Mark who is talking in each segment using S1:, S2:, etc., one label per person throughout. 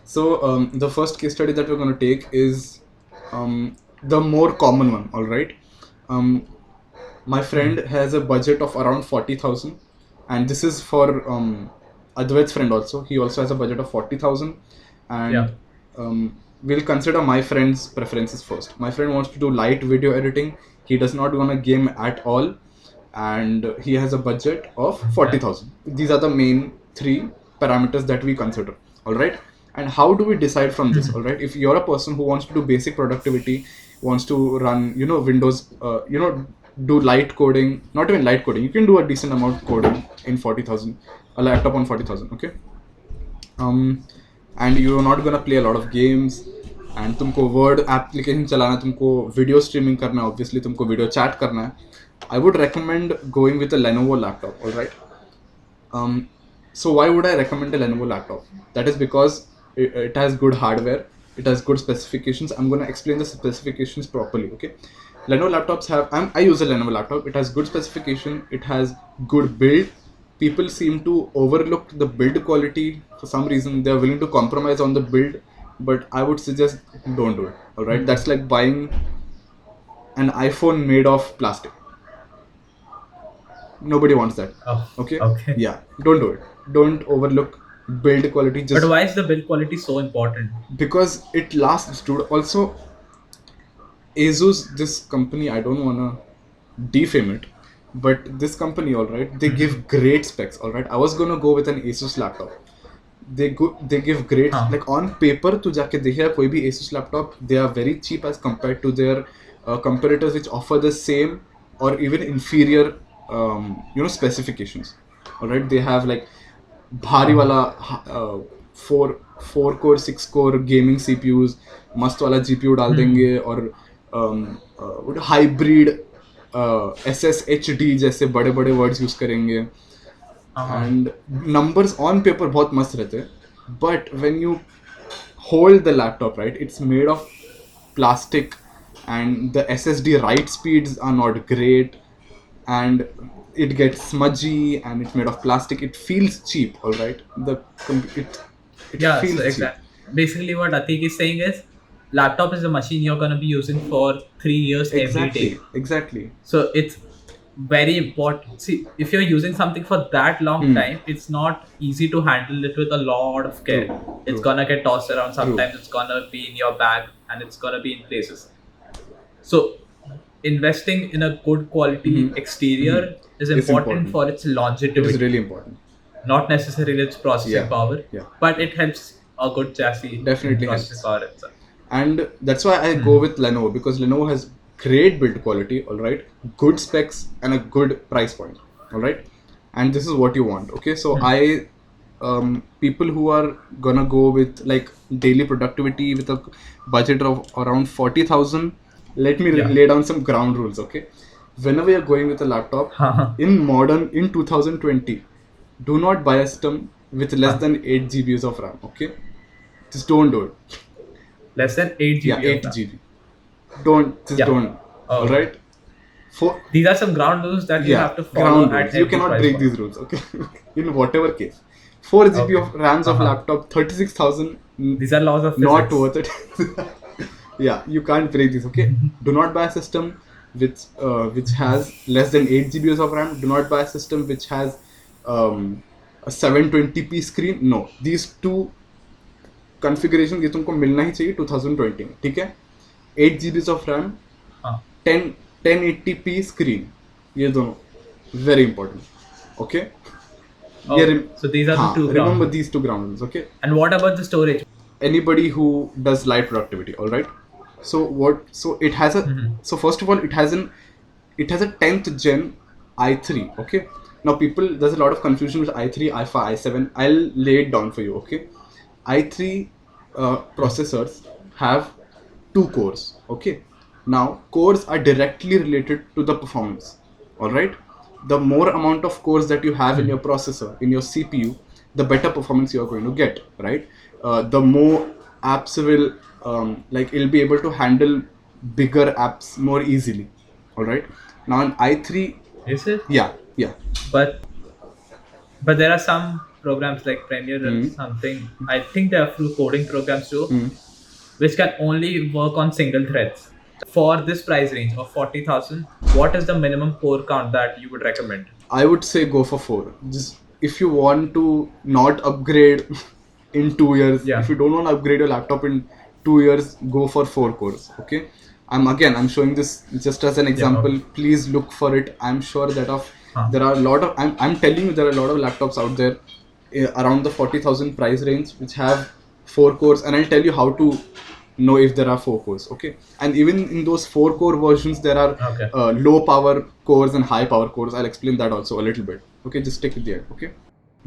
S1: So the first case study that we're going to take is the more common one. All right. My friend has a budget of around 40,000, and this is for Advait's friend also. He also has a budget of 40,000, and we'll consider my friend's preferences first. My friend wants to do light video editing. He does not want to game at all, and he has a budget of 40,000. These are the main three parameters that we consider. All right. And how do we decide from this? All right. If you're a person who wants to do basic productivity, wants to run, Windows, do light coding, not even light coding, you can do a decent amount of coding in 40,000, a laptop on 40,000, okay? And you're not gonna play a lot of games, and तुमको word application चलाना, तुमको video streaming करना है, obviously तुमको video chat करना है, I would recommend going with a Lenovo laptop. All right. So why would I recommend a Lenovo laptop? That is because it has good hardware, it has good specifications. I'm gonna explain the specifications properly. Okay. Lenovo laptops have. I use a Lenovo laptop. It has good specification. It has good build. People seem to overlook the build quality for some reason. They are willing to compromise on the build, but I would suggest don't do it. All right. That's like buying an iPhone made of plastic. Nobody wants that. Okay. Yeah. Don't do it. Don't overlook build quality.
S2: But why is the build quality so important?
S1: Because it lasts, dude. Also, Asus, this company, I don't wanna defame it, but this company, all right, they give great specs. All right. I was gonna go with an Asus laptop. They give great, like on paper to जाके देखिए कोई भी Asus laptop, they are very cheap as compared to their competitors which offer the same or even inferior specifications. All right, they have like भारी वाला 4 core 6 core gaming CPUs, मस्त वाला GPU डाल देंगे, और हाइब्रिड SSHD जैसे बड़े बड़े वर्ड्स यूज करेंगे, एंड नंबर्स ऑन पेपर बहुत मस्त रहते हैं, but when you hold the laptop, right, it's made of plastic and the SSD write speeds are not great, and it gets smudgy, and it's made of plastic. It feels cheap, all right. It feels
S2: so exactly cheap. Basically what Atik is saying is laptop is a machine you're going to be using for 3 years every day.
S1: Exactly.
S2: So it's very important. See, if you're using something for that long time, it's not easy to handle it with a lot of care. It's gonna get tossed around. Sometimes it's gonna be in your bag and it's gonna be in places. So investing in a good quality exterior is important for its longevity.
S1: It's really important.
S2: Not necessarily its processing power, but it helps a good chassis.
S1: Definitely
S2: processing power itself.
S1: And that's why I go with Lenovo, because Lenovo has great build quality, all right, good specs and a good price point, all right, and this is what you want. Okay, so people who are gonna go with like daily productivity with a budget of around 40,000, let me lay down some ground rules. Okay, whenever you're going with a laptop in 2020, do not buy a system with less than 8 GBs of RAM. Okay, just don't do it.
S2: Less than 8 GB.
S1: Yeah, 8 GB. Don't. All right.
S2: These are some ground rules that you have to follow.
S1: You cannot break these rules. Okay. In whatever case, 4 GB of RAMs of laptop, 36,000.
S2: These are laws of physics.
S1: Not worth it. Yeah, you can't break this. Okay. Do not buy a system which has less than 8 GBs of RAM. Do not buy a system which has a 720p screen. No, these two configuration ये तुमको मिलना ही चाहिए 2020 में, ठीक है. 8 GB of RAM, 1080p screen, ये दोनों very important. Okay.
S2: So these are the two.
S1: Remember these two ground rules. Okay.
S2: And what about the storage?
S1: Anybody who does light productivity, all right. So it has a so first of all it has a 10th gen i3. Okay. Now there's a lot of confusion with i3, i5, i7. I'll lay it down for you. Okay. i3 processors have 2 cores. Okay. Now cores are directly related to the performance. All right. The more amount of cores that you have in your processor, in your CPU, the better performance you are going to get. Right. The more apps will it'll be able to handle bigger apps more easily. All right. Now in i3,
S2: is it?
S1: Yeah.
S2: But there are some programs like Premiere and something. I think there are few coding programs too, which can only work on single threads. For this price range of 40,000, what is the minimum core count that you would recommend?
S1: I would say go for 4. Just if you want to not upgrade in 2 years,
S2: Yeah.
S1: if you don't want to upgrade your laptop in 2 years, go for 4 cores. Okay. I'm showing this just as an example.
S2: okay.
S1: Please look for it. I'm sure that
S2: Huh.
S1: there are a lot of I'm telling you there are a lot of laptops out there around the 40,000 price range which have 4 cores, and I'll tell you how to know if there are 4 cores. Okay. And even in those 4 core versions there are
S2: Okay.
S1: low power cores and high power cores. I'll explain that also a little bit. Okay, just stick with the end. Okay,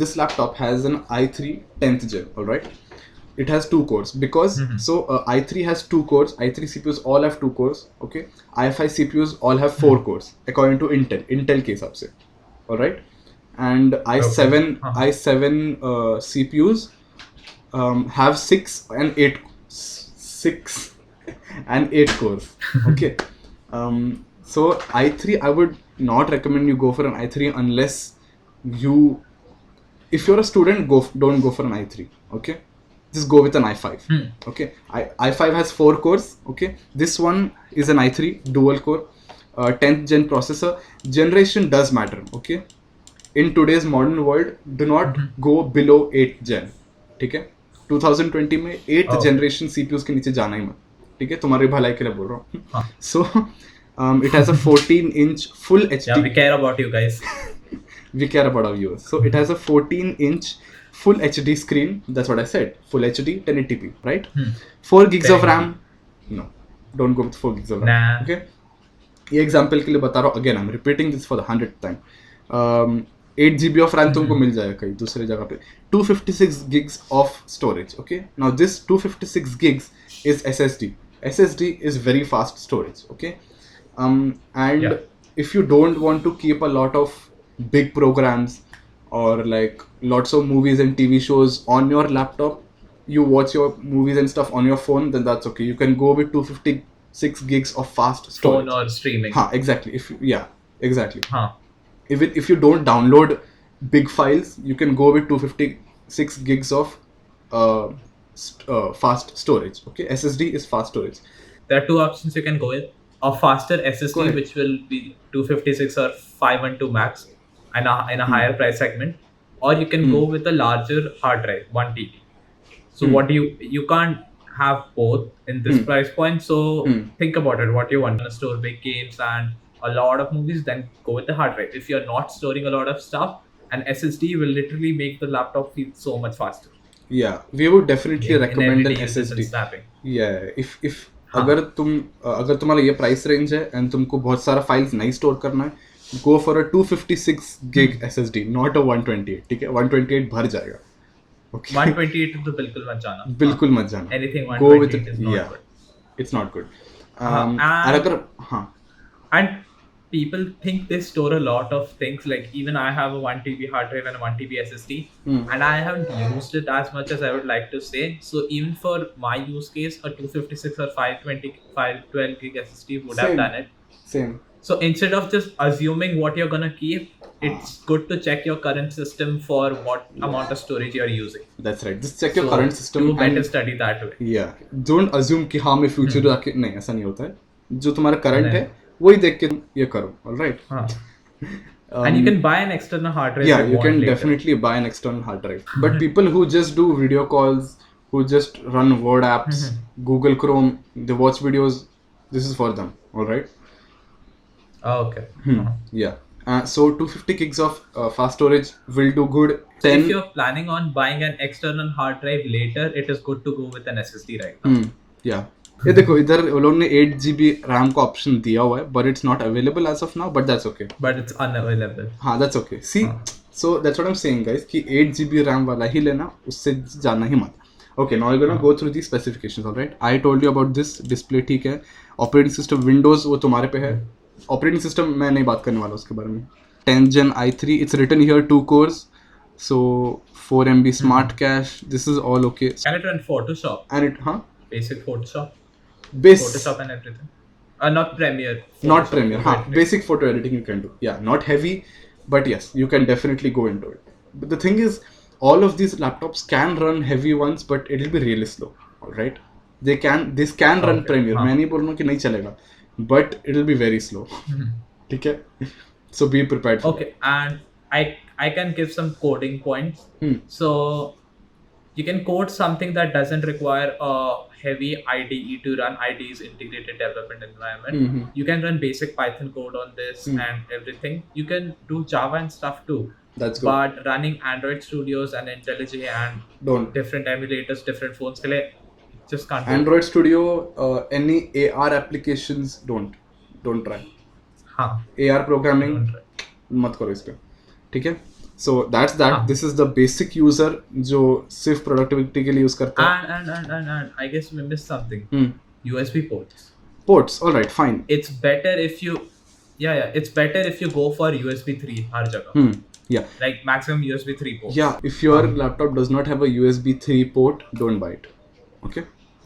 S1: this laptop has an i3 10th gen. All right, it has 2 cores because i3 has 2 cores. i3 CPUs all have 2 cores. Okay, i5 CPUs all have 4 cores according to Intel के हिसाब से. All right, and i7 CPUs have 6 and 8 cores. Okay. So i3, I would not recommend you go for an i3 unless if you're a student, don't go for an i3. Okay, just go with an i5. Okay, i5 has 4 cores. Okay, this one is an i3 dual core 10th gen processor. Generation does matter. Okay, in today's modern world, do not go below 8th gen. ठीक है, 2020 में 8th generation CPUs के नीचे जाना ही मत. ठीक है, तुम्हारी भलाई के लिए बोल रहा हूँ. So it has a 14-inch full HD.
S2: Yeah, we care about you guys.
S1: We care about our viewers. So it has a 14-inch full HD screen. That's what I said. Full HD 1080p, right? 4 gigs of RAM. No, don't go with 4 gigs of RAM.
S2: Nah.
S1: Okay. ये example के लिए बता रहा हूँ. Again, I'm repeating this for the 100th time. 8 GB of RAM तुमको मिल जाएगा कहीं दूसरे जगह पे. 256 gigs of storage. Okay. Now this 256 gigs is SSD. SSD is very fast storage. Okay. And if you don't want to keep a lot of big programs or like lots of movies and TV shows on your laptop, you watch your movies and stuff on your phone, then that's okay. You can go with 256 gigs of fast storage.
S2: Phone or streaming.
S1: Exactly. Exactly.
S2: Huh.
S1: Even if you don't download big files, you can go with 256 gigs of fast storage. Okay, SSD is fast storage.
S2: There are 2 options you can go with. A faster
S1: Go
S2: SSD,
S1: ahead.
S2: which will be 256 or 512 max, and in a higher price segment, or you can go with a larger hard drive, 1 TB. So what you can't have both in this price point. So think about it. What you want to store big games and a lot of movies, then go with the hard drive. If you're not storing a lot of stuff, an SSD will literally make the laptop feel so much faster.
S1: Yeah, we would definitely
S2: In
S1: recommend an
S2: everyday uses and
S1: SSD.
S2: snapping.
S1: Yeah, if अगर तुम्हारा ये price range है and तुमको बहुत सारा files नहीं store करना है, go for a 256 gig SSD, not a 128. ठीक है, 128 भर जाएगा. Okay.
S2: 128 तो बिल्कुल मत जाना.
S1: बिल्कुल मत जाना.
S2: Anything
S1: Go with
S2: 128
S1: it.
S2: is not
S1: Yeah,
S2: good.
S1: it's not good.
S2: and-
S1: और अगर
S2: And people think they store a lot of things. Like even I have a 1 TB hard drive and a 1 TB SSD, and I haven't used it as much as I would like to say. So even for my use case, a 256 or 512 gig SSD would have
S1: Same.
S2: done it.
S1: same.
S2: So instead of just assuming what you're gonna keep, it's good to check your current system for what amount of storage you're using.
S1: That's right. Just check your
S2: So
S1: current system
S2: do better
S1: and
S2: study that way.
S1: yeah, don't assume कि हाँ मैं future जाके नहीं, ऐसा नहीं होता है. जो तुम्हारा करंट है वही देख के ये करो. All right.
S2: And you can buy an external hard drive.
S1: Yeah,
S2: if
S1: you
S2: want
S1: can
S2: later.
S1: definitely buy an external hard drive. But people who just do video calls, who just run Word apps, Google Chrome, they watch videos, this is for them. All right.
S2: Oh, okay.
S1: Yeah. So 250 gigs of fast storage will do good.
S2: So if you're planning on buying an external hard drive later, it is good to go with an SSD right now.
S1: Yeah. ये देखो इधर वो लोगों ने 8 GB RAM का option दिया हुआ है, but it's not available as of now, but that's okay.
S2: But it's unavailable.
S1: हाँ, that's okay. See, so that's what I'm saying, guys, कि 8 GB RAM वाला ही लेना, उससे जाना ही मत. Okay, now we're gonna go through the specifications. All right. I told you about this display. ठीक है. Operating system Windows वो तुम्हारे पे है. Operating system मैं नहीं बात करने वाला उसके बारे में. 10th Gen i3. It's written here 2 cores. So 4 MB smart cache. This is all okay.
S2: Can it run Photoshop?
S1: And it
S2: Basic Photoshop?
S1: base
S2: Photoshop and everything. Not Premiere.
S1: not
S2: Photoshop,
S1: Premiere.
S2: photo
S1: Basic photo editing you can do. Yeah, not heavy, but yes, you can definitely go into it. But the thing is, all of these laptops can run heavy ones, but it'll be really slow. All right, this can run
S2: Okay,
S1: Premiere.
S2: हाँ.
S1: मैं नहीं बोल रहा हूँ कि नहीं चलेगा, but it'll be very slow. ठीक है? So be prepared for
S2: Okay, and I can give some coding points. So you can code something that doesn't require a heavy IDE to run. IDE is integrated development environment. You can run basic Python code on this and everything. You can do Java and stuff too.
S1: That's good.
S2: But running Android Studios and IntelliJ and
S1: Don't.
S2: different emulators, different phones, के लिए just can't do it.
S1: Android Studio, any AR applications, don't try.
S2: हाँ,
S1: AR programming
S2: don't try.
S1: मत करो इस पे, ठीक है? So that's that.
S2: हाँ.
S1: This is the basic user जो सिर्फ productivity के लिए use करता है.
S2: And I guess we missed something.
S1: Hmm.
S2: USB ports.
S1: Ports, all right, fine.
S2: It's better if you it's better if you go for USB 3 हर जगह.
S1: Yeah.
S2: Like maximum USB 3 ports.
S1: Yeah, if your laptop does not have a USB 3 port, don't buy it. Okay?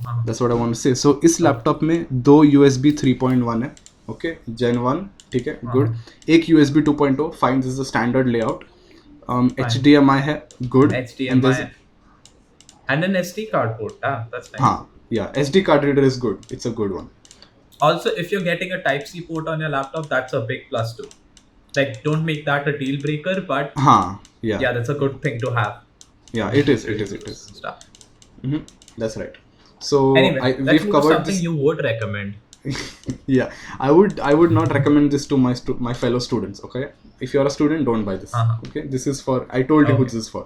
S2: हाँ.
S1: That's what I want to say. So इस laptop में दो USB 3.1 है. Okay? Gen 1, ठीक है? Good. एक USB 2.0, fine. This is the standard layout. HDMI है. Good.
S2: HDMI. And an SD card port. That's nice.
S1: हाँ. Yeah, SD card reader is good. It's a good one.
S2: Also, if you're getting a Type-C port on your laptop, that's a big plus too. Like, don't make that a deal breaker, but
S1: हाँ. Yeah.
S2: yeah, that's a good thing to have.
S1: Yeah, it is.
S2: Stuff.
S1: That's right. So
S2: Anyway, let's
S1: we've
S2: move to
S1: covered
S2: something
S1: this.
S2: you would recommend.
S1: Yeah, I would not recommend this to my fellow students. Okay, if you're a student, don't buy this.
S2: Uh-huh.
S1: Okay, this is for, I told you who
S2: Okay.
S1: this is for.